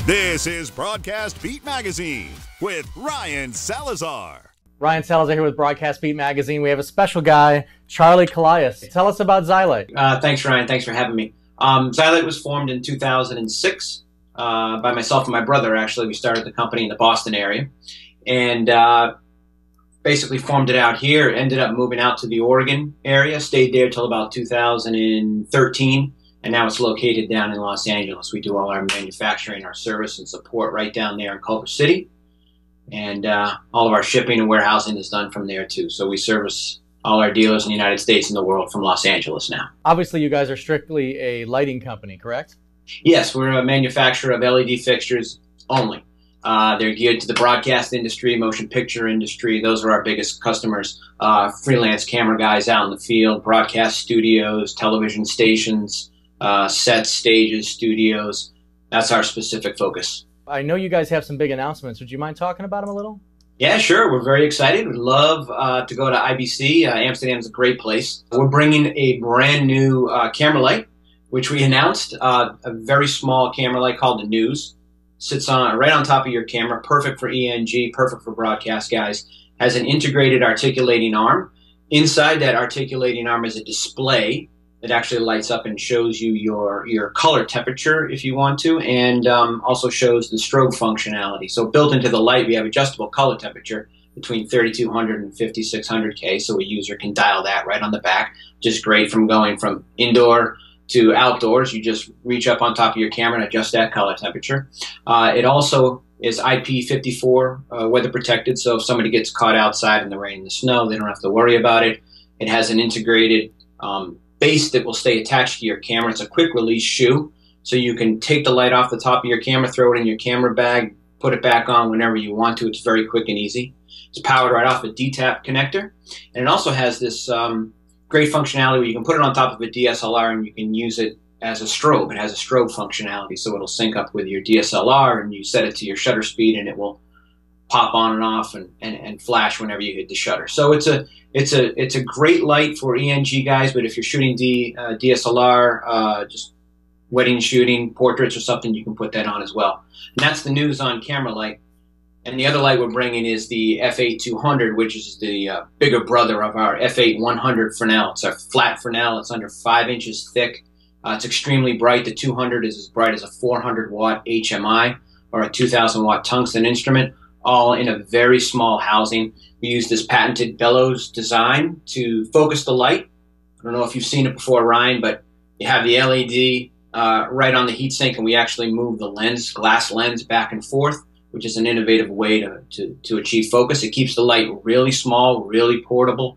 This is Broadcast Beat Magazine with Ryan Salazar. Ryan Salazar here with Broadcast Beat Magazine. We have a special guy, Charlie Collias. Tell us about ZyLight. Thanks, Ryan. Thanks for having me. ZyLight was formed in 2006 by myself and my brother, actually. We started the company in the Boston area and basically formed it out here, ended up moving out to the Oregon area, stayed there till about 2013, and now it's located down in Los Angeles. We do all our manufacturing, our service, and support right down there in Culver City. And all of our shipping and warehousing is done from there too. So we service all our dealers in the United States and the world from Los Angeles now. Obviously, you guys are strictly a lighting company, correct? Yes, we're a manufacturer of LED fixtures only. They're geared to the broadcast industry, motion picture industry. Those are our biggest customers. Freelance camera guys out in the field, broadcast studios, television stations, sets, stages, studios. That's our specific focus. I know you guys have some big announcements. Would you mind talking about them a little? Yeah, sure. We're very excited. We'd love to go to IBC. Amsterdam's a great place. We're bringing a brand new camera light, which we announced, a very small camera light called the News. Sits on right on top of your camera, perfect for ENG, perfect for broadcast guys. Has an integrated articulating arm. Inside that articulating arm is a display that actually lights up and shows you your color temperature if you want to, and also shows the strobe functionality. So built into the light, we have adjustable color temperature between 3200 and 5600K, so a user can dial that right on the back. Just great from going from indoor to outdoors. You just reach up on top of your camera and adjust that color temperature. It also is IP54 weather protected, so if somebody gets caught outside in the rain and the snow, they don't have to worry about it. It has an integrated base that will stay attached to your camera. It's a quick release shoe, so you can take the light off the top of your camera, throw it in your camera bag, put it back on whenever you want to. It's very quick and easy. It's powered right off a D-tap connector, and it also has this great functionality where you can put it on top of a DSLR and you can use it as a strobe. It has a strobe functionality, so it'll sync up with your DSLR, and you set it to your shutter speed and it will pop on and off and flash whenever you hit the shutter. So it's a great light for ENG guys, but if you're shooting DSLR, just wedding shooting, portraits or something, you can put that on as well. And that's the News on camera light. And the other light we're bringing is the F8-200, which is the bigger brother of our F8-100 Fresnel. It's a flat Fresnel. It's under 5 inches thick. It's extremely bright. The 200 is as bright as a 400-watt HMI or a 2,000-watt tungsten instrument, all in a very small housing. We use this patented bellows design to focus the light. I don't know if you've seen it before, Ryan, but you have the LED right on the heatsink, and we actually move the lens, glass lens, back and forth, which is an innovative way to achieve focus. It keeps the light really small, really portable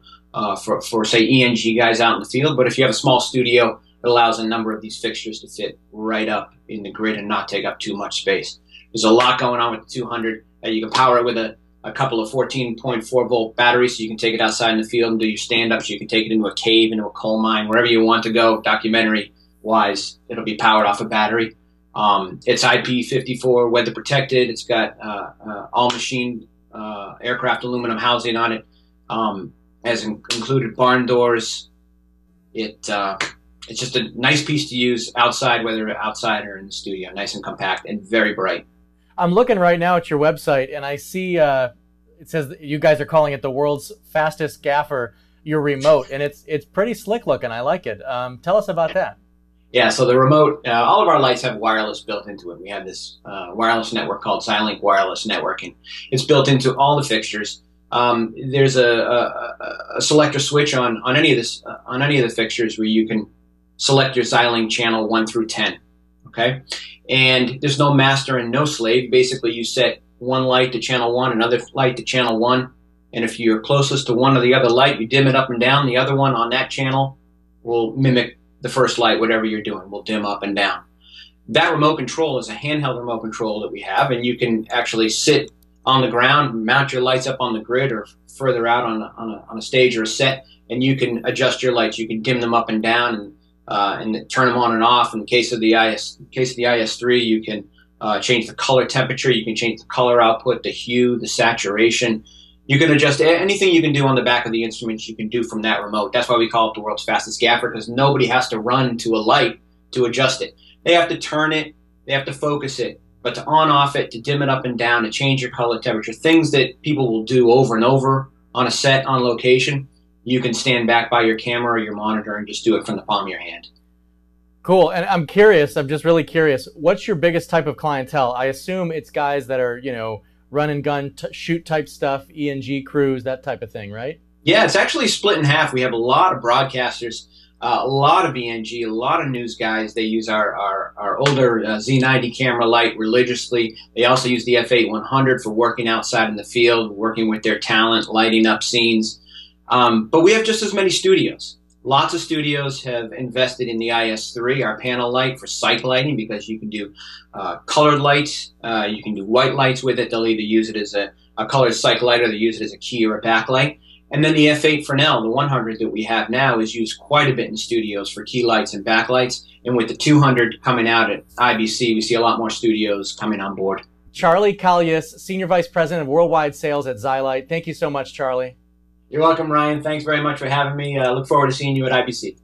for say, ENG guys out in the field. But if you have a small studio, it allows a number of these fixtures to fit right up in the grid and not take up too much space. There's a lot going on with the 200. You can power it with a couple of 14.4 volt batteries, so you can take it outside in the field and do your stand-ups. You can take it into a cave, into a coal mine, wherever you want to go, documentary-wise. It'll be powered off a battery. It's IP54 weather protected. It's got all machined aircraft aluminum housing on it, has included barn doors. It's just a nice piece to use outside, whether outside or in the studio. Nice and compact and very bright. I'm looking right now at your website, and I see it says that you guys are calling it the world's fastest gaffer, your remote, and it's pretty slick looking. I like it. Tell us about that. Yeah, so the remote, all of our lights have wireless built into it. We have this wireless network called ZyLink Wireless Networking. It's built into all the fixtures. There's a selector switch on any of the fixtures where you can select your ZyLink channel 1 through 10. Okay, and there's no master and no slave. Basically, you set one light to channel 1, another light to channel 1, and if you're closest to one or the other light, you dim it up and down. The other one on that channel will mimic the first light, whatever you're doing, will dim up and down. That remote control is a handheld remote control that we have, and you can actually sit on the ground, mount your lights up on the grid or further out on a stage or a set, and you can adjust your lights. You can dim them up and down and turn them on and off. In the case of the IS3, you can change the color temperature, you can change the color output, the hue, the saturation. You can adjust anything you can do on the back of the instruments, you can do from that remote. That's why we call it the world's fastest gaffer, because nobody has to run to a light to adjust it. They have to turn it, they have to focus it, but to on off it, to dim it up and down, to change your color temperature, things that people will do over and over on a set, on location, you can stand back by your camera or your monitor and just do it from the palm of your hand. Cool. And I'm curious, I'm just really curious, what's your biggest type of clientele? I assume it's guys that are, you know, run and gun, shoot type stuff, ENG crews, that type of thing, right? Yeah, it's actually split in half. We have a lot of broadcasters, a lot of ENG, a lot of news guys. They use our older Z90 camera light religiously. They also use the F8-100 for working outside in the field, working with their talent, lighting up scenes. But we have just as many studios. Lots of studios have invested in the IS3, our panel light for cycle lighting, because you can do colored lights. You can do white lights with it. They'll either use it as a colored cycle light or they'll use it as a key or a backlight. And then the F8 Fresnel, the 100 that we have now, is used quite a bit in studios for key lights and backlights. And with the 200 coming out at IBC, we see a lot more studios coming on board. Charlie Collias, Senior Vice President of Worldwide Sales at ZyLight. Thank you so much, Charlie. You're welcome, Ryan. Thanks very much for having me. Look forward to seeing you at IBC.